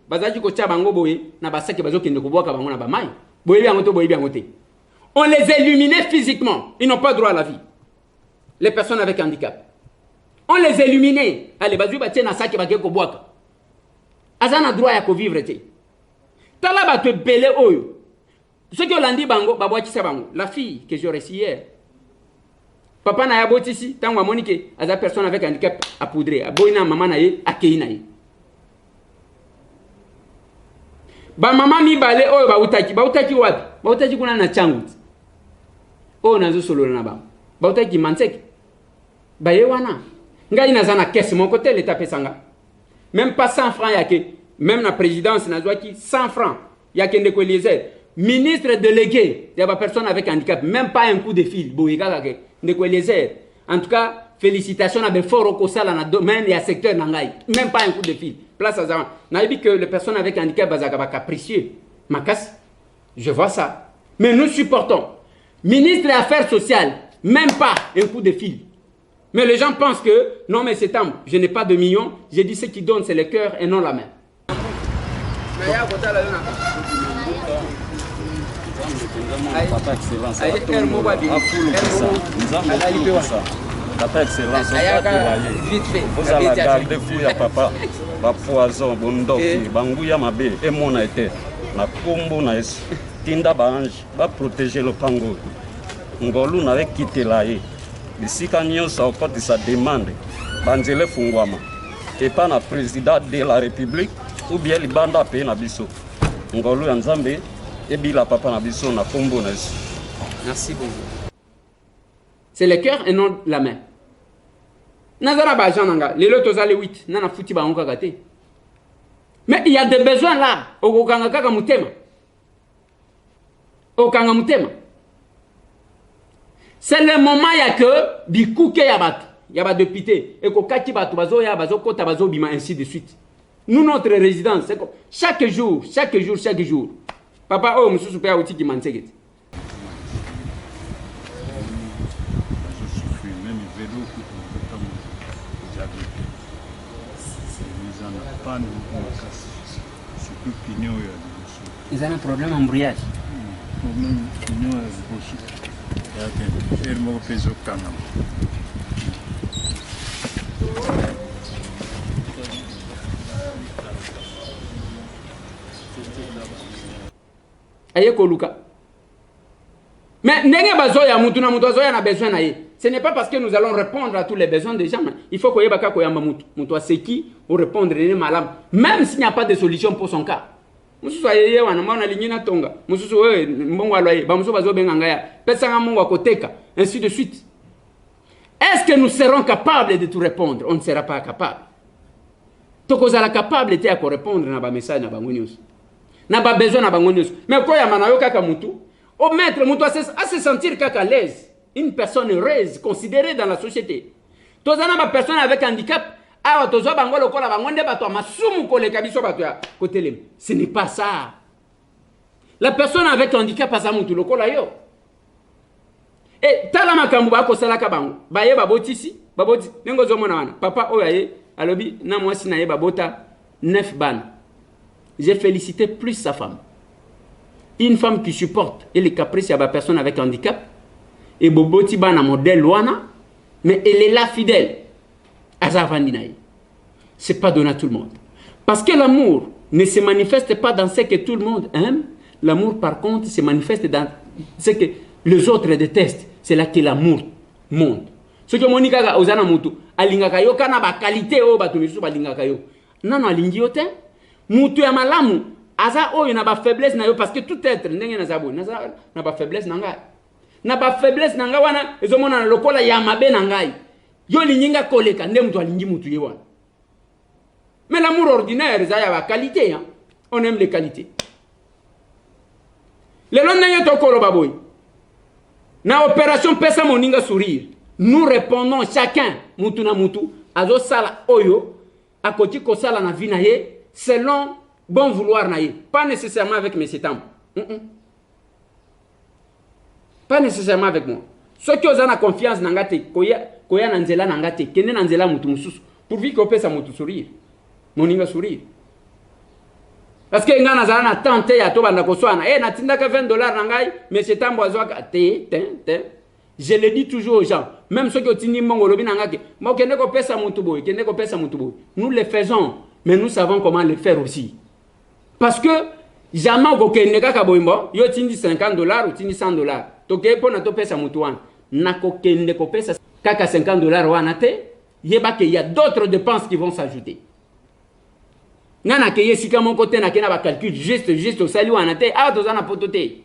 on les éliminait physiquement. Ils n'ont pas droit à la vie. Les personnes avec handicap. On les éliminait. Allez, Azana droit à vivre. Talaba te belé oyo. Ce que l'on dit bango, la fille que j'ai reçue hier. Papa na yaboti ici, tant que Monique, à la personne avec handicap à poudrer, à boina maman na ye, à keinaye. Ba maman mi balé oyo bautaki wapi? Bautaki kuna na changut. Oh nazo solo na ba. Bautaki mansek. Ba ye wana. Ngai nazana caisse mon côté l'état pesanga. Même pas 100 francs yake. Même la présidence nazwaki 100 francs. Yake ndeko Eliezer. Ministre délégué de la personne avec handicap, même pas un coup de fil. En tout cas, félicitations à Befort Okosala dans le domaine et à secteur Nangaï. Même pas un coup de fil. Place à ça. On a dit que les personnes avec handicap sont capricieux. Makas, je vois ça. Mais nous supportons. Ministre des Affaires sociales, même pas un coup de fil. Mais les gens pensent que non, mais c'est temps. Je n'ai pas de millions. J'ai dit ce qui donne, c'est le cœur et non la main. Papa excellence. Papa excellence. Vite fait. Vous allez garder fouille papa. Ba poison, bondoki, banguya mabe, et mon été. Na kombo na es. Tinda bange, va protéger le pango. Ngolu n'avait quitté là. Ici quand nous sommes au sa demande, banjele fungwama. Et pas na président de la République ou bien les bandes à payer na biso. Ngolu Nzambe et bila papa na biso na kombo na es. Merci beaucoup. C'est le cœur et non la main. Nazara Bajan Nanga, les lotos à les 8, nana fouti ba onka gâté. Mais il y a des besoins là, au Kanga Mutema. Au Kanga Mutema. C'est le moment il y a que Bikouke Yabat, Yabat de Pité, et qu'au Kaki Batubazo Yabazo Kotabazo Bima, ainsi de suite. Nous, notre résidence, c'est comme chaque jour. Papa, oh, monsieur Super Outi qui m'enseigne. Ils ont un problème en brouillage. Ayeko Luka. Mais n'ayez besoin mutu na besoin na ye. Ce n'est pas parce que nous allons répondre à tous les besoins des gens. Il faut qu'on baka koyamba mutu. Mutu c'est qui pour répondre à malam. Même s'il n'y a pas de solution pour son cas. Mususu ayeye wana mwana linyina tonga. Mususu mbongo aloye. Ba mususu bazo benga ngaya. Pesa nga mungu akoteka. Ainsi de suite. Est-ce que nous serons capables de tout répondre? On ne sera pas capable. Tokozala capable de répondre na ba message na bango nyos. Na ba besoin na bango nyos. Mais quoi ya manayo kaka mutu? Au maître mutu à se sentir kaka l'aise. Une personne heureuse, considérée dans la société. Tozana ma personne avec handicap. Ah, tozo bango lokola bangonde bato masumu koleka biso bato ya kotelem. Ce n'est pas ça. La personne avec handicap asa mutu lokola yo. Et tala makambu ba ko sala ka bango. Ba ye babotisi, baboti nengo zo mona wana. Papa oyaye alobi na mwasi na ye babota 9 ban. J'ai félicité plus sa femme. Une femme qui supporte et les caprices de la personne avec handicap. Et boboti ban un modèle wana, mais elle est là fidèle. C'est pas donné à tout le monde. Parce que l'amour ne se manifeste pas dans ce que tout le monde aime. L'amour, par contre, se manifeste dans ce que les autres détestent. C'est là que l'amour monte. Ce que Monika Ozana Mutu, Alingaka yo kana ba qualité o batumisu ba lingaka yo. Non alingi yo te. Mutu ya malamu, aza o na ba faiblesse na yo parce que tout être ndenge na zabo, na ba faiblesse na ngai. Na ba faiblesse na ngai wana ezomona na lokola ya mabe na ngai. Yo lininga koleka nde mutu alingi mutu ye wana. Mais l'amour ordinaire, ça y a la qualité. Hein? On aime les qualités. Le lendemain, tokolo baboy. Na opération pesa moninga sourire. Nous répondons chacun, mutu na mutu, azo sala oyo, à côté ko sala na vie na ye, selon bon vouloir na ye. Pas nécessairement avec mes sétams. Pas nécessairement avec moi. Ceux qui ont confiance nangate, koya nanzela nangate, kene nanzela mutu mususu, pourvu ko pesa mutu sourire. Moninga sourire. Parce que ngana zana na tante ya to banda ko swana na tinda ka $20 nangai mais c'est tambo azwaka te. Je le dis toujours aux gens, même ceux qui ont tini mongo lobi nangake, mo kende ko pesa mutu boy, kende ko pesa mutu boy. Nous le faisons, mais nous savons comment le faire aussi. Parce que jamais ko kende ka boyimbo, yo tindi $50 ou tindi $100. To ke pona to pesa mutu wana. Na ko kende ko pesa kaka $50 wana te, yeba que il y a d'autres dépenses qui vont s'ajouter. Nana ke yesika mon côté na kena ba calcul juste au salut anate a tozana potote.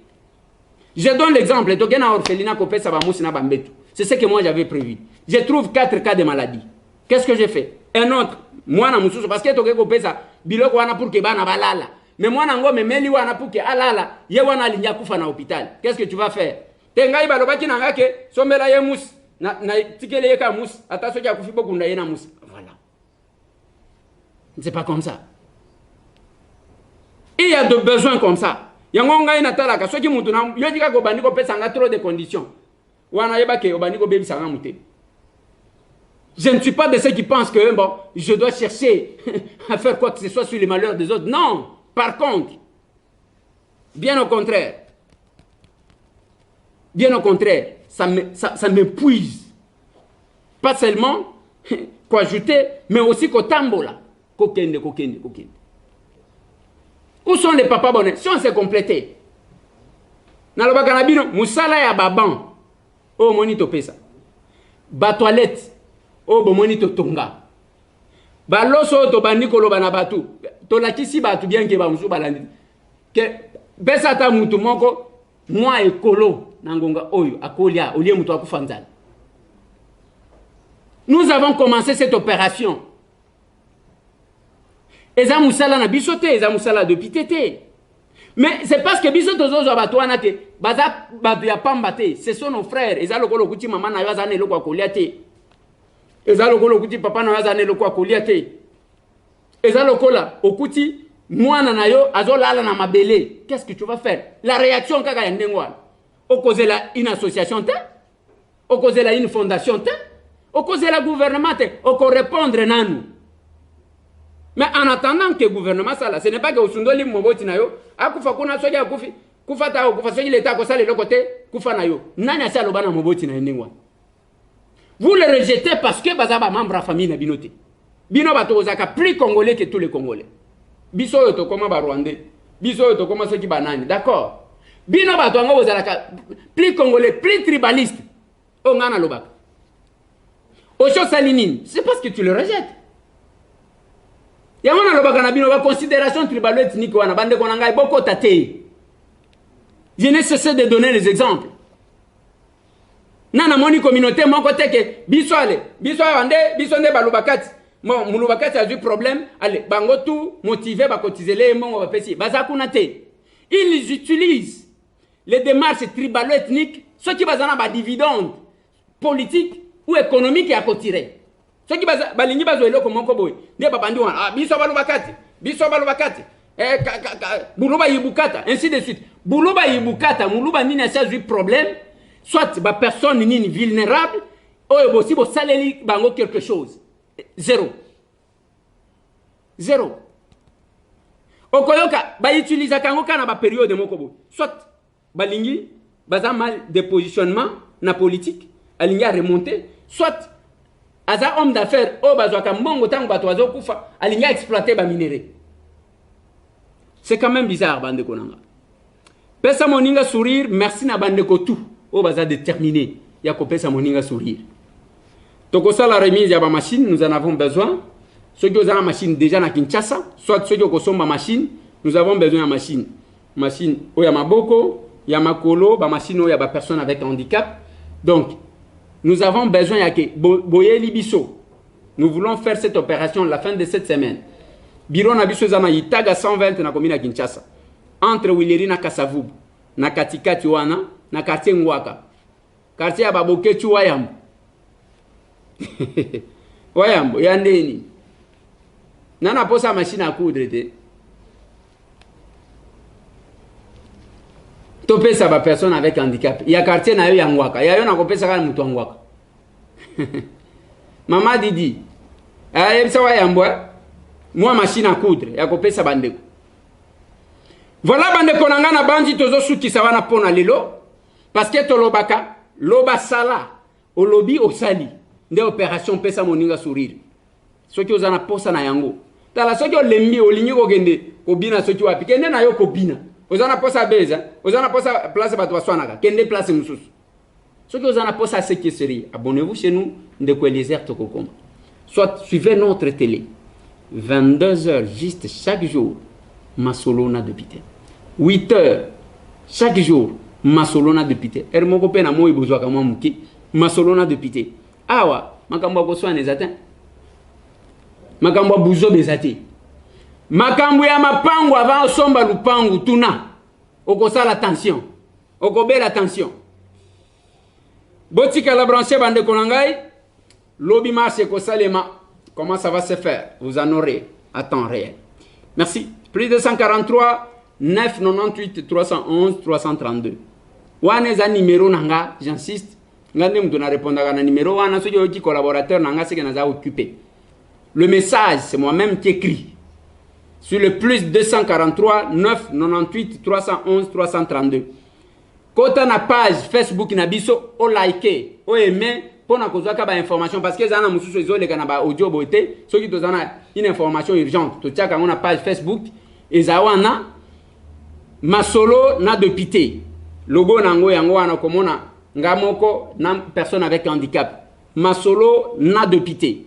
Je donne l'exemple to kena orphelinat ko pesa ba musi na bambetu. C'est ce que moi j'avais prévu. Je trouve 4 cas de maladie. Qu'est-ce que j'ai fait? Un autre moi na mususu parce que to ke ko pesa biloko wana pour que bana balala. Mais moi na ngome meli wana pour que alala ye wana alinya kufa na hôpital. Qu'est-ce que tu vas faire? Tengai balobaki na ngake sombela ye musi na tikele ye ka musi ata soki akufi bokunda ye na musi. Voilà. C'est pas comme ça. Il y a des besoins comme ça. Yangonga ina talaka soki mutu na yodika ko bandiko pesa nga trop de conditions. Wana yeba ke obandiko bebi sanga muté. Je ne suis pas de ceux qui pensent que bon, je dois chercher à faire quoi que ce soit sur les malheurs des autres. Non, Par contre, bien au contraire, ça m'épuise. Pas seulement quoi ajouter, mais aussi qu'au tambola. Kokende. Où sont les papas bonnets? Si on s'est complété. Dans le bacanabino, Moussala ya baban. Oh, monito pesa. Ba toilette. Oh, bo monito tonga. Ba loso to bandikolo bana batu. To la kisi batu bien ke ba musu balandi. Que besa ta mutu moko moi ekolo nangonga oyo akolia olie mutu akufanzala. Nous avons commencé cette opération. Eza musala na bisote, eza musala de pitete. Mais c'est parce que biso tozo zo batwana te, baza batu ya pamba te, ce sont nos frères. Eza lokolo kuti mama na yo azane lokwa kolia te. Eza lokolo kuti papa na yo azane lokwa kolia te. Eza lokola okuti mwana na yo azolala na mabele. Qu'est-ce que tu vas faire? La réaction kaka ya ndengwa. Okozela une association te? Okozela une fondation te? Okozela gouvernement te? Oko répondre nanu. Mais en attendant que le gouvernement ça là, ce n'est pas que Osundoli Moboti na yo, akufa kuna soja akufi, kufa ta kufa soja l'état ko sale le côté, kufa na yo. Nani asa lobana Moboti na ndengwa. Vous le rejetez parce que bazaba membre de famille na binote. Bino bato ozaka plus congolais que tous les congolais. Biso yo to koma ba Rwandais. Biso yo to koma soki banani, d'accord. Bino bato ngo ozalaka plus congolais, plus tribaliste. O ngana lobaka. Ocho salinine, c'est parce que tu le rejettes. Yamona lobaka na bino ba considération tribalo ethnique wana bande kona ngai boko tate. Je ne cesse de donner les exemples. Nana moni communauté moko teke biswale, biswande, bisonde balubakati. Bon, mulubakati a du problème, allez, bango tout motivé ba cotiser les mongo ba pesi. Bazakuna te. Ils utilisent les démarches tribalo ethniques, ceux qui bazana ba dividendes politiques ou économiques à cotirer. Ceux qui balingi bazwelo ko moko boy. Nde babandi wana, ah biso balubakati. Buluba yibukata, ainsi de suite. Buluba yibukata, muluba nini a du problème, soit ba personne nini vulnérable, ou aussi bo saleli bango quelque chose. Zéro. Okoyoka, ba utilisa kango kana ba période moko boy. Soit balingi baza mal de positionnement na politique, alingi a remonter, soit aza homme d'affaires o bazwaka mbongo tango bato bazo kufa alingi a exploiter ba minerais. C'est quand même bizarre bande konanga. Pesa moninga sourire, merci na bande ko tout. O baza déterminé, ya ko pesa moninga sourire. Toko ça la remise ya ba machine, nous en avons besoin. Ceux qui ont la machine déjà na Kinshasa, soit ceux qui ont ma machine, nous avons besoin de machine. Machine o ya maboko, ya makolo, ba machine o ya ba personne avec handicap. Donc nous avons besoin ya ke boyeli biso. Nous voulons faire cette opération la fin de cette semaine. Biro na biso zama Itaga 120 na commune ya Kinshasa. Entre Wileri na Kasavubu, na katikati wana, na quartier Ngwaka. Quartier ya Baboke Wayambo. Wayambo, ya ndeni. Nana posa machine à coudre te. Topesa ba personne avec handicap. Il y a quartier na yo ya Ngwaka. Ya yo na kopesa kana mutu Ngwaka. Mama Didi. Yebisa Wayambo. Moi machine à coudre ya kopesa bandeko. Voilà bandeko nanga na bandi tozo suki sawana pona lelo parce que tolobaka loba sala au lobby au sali nde opération pesa moninga sourire. Soki ozana posa na yango. Tala soki olembi olingi kokende kobina soki wapi kende na yo kobina. Ozana posa beza, ozana posa place bato baswanaka, kende place mususu. Soki ozana posa sécurité, abonnez-vous chez nous ndeko Eliezer Tokokoma. Soit suivez notre télé. 22h juste chaque jour, Masolona de Pité. 8h chaque jour, Masolona de Pité. Ermoko pena moi bozwa kama muki, Masolona de Pité. Awa, makambo ko soane zatin. Makambo buzo bezati. Makambo ya mapango avant somba lupangu tuna. Okosala attention. Okobela attention. Botika la branche bande konangai, lobby marche ko salema. Comment ça va se faire? Vous en aurez à temps réel. Merci. Plus de 143 998 311 332. Wane za numéro nanga, j'insiste. Ngande mtu na répondre na numéro wana soki oki collaborateur nanga seke na za occupé. Le message, c'est moi-même qui écris. sur le plus 243 998 311 332. Kota na page Facebook na biso o like o aimer pour na kozaka ba information parce que zana mususu ezoleka na ba audio boté soki tozana une information urgente to tiaka na page Facebook ezawana masolo na député logo nango yango wana komona ngamoko na personne avec handicap masolo na député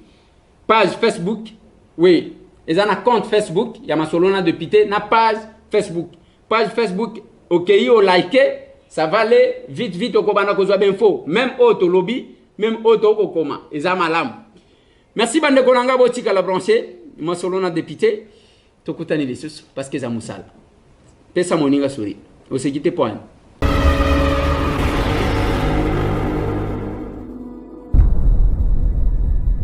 page Facebook oui ezana compte Facebook ya masolo na député na page Facebook OK o like ça va aller vite au kobana kozwa info même auto lobby même auto kokoma eza malam merci bande konanga botika la brancher masolo na député tokutani lisusu parce que za musala pesa moninga suri osekite point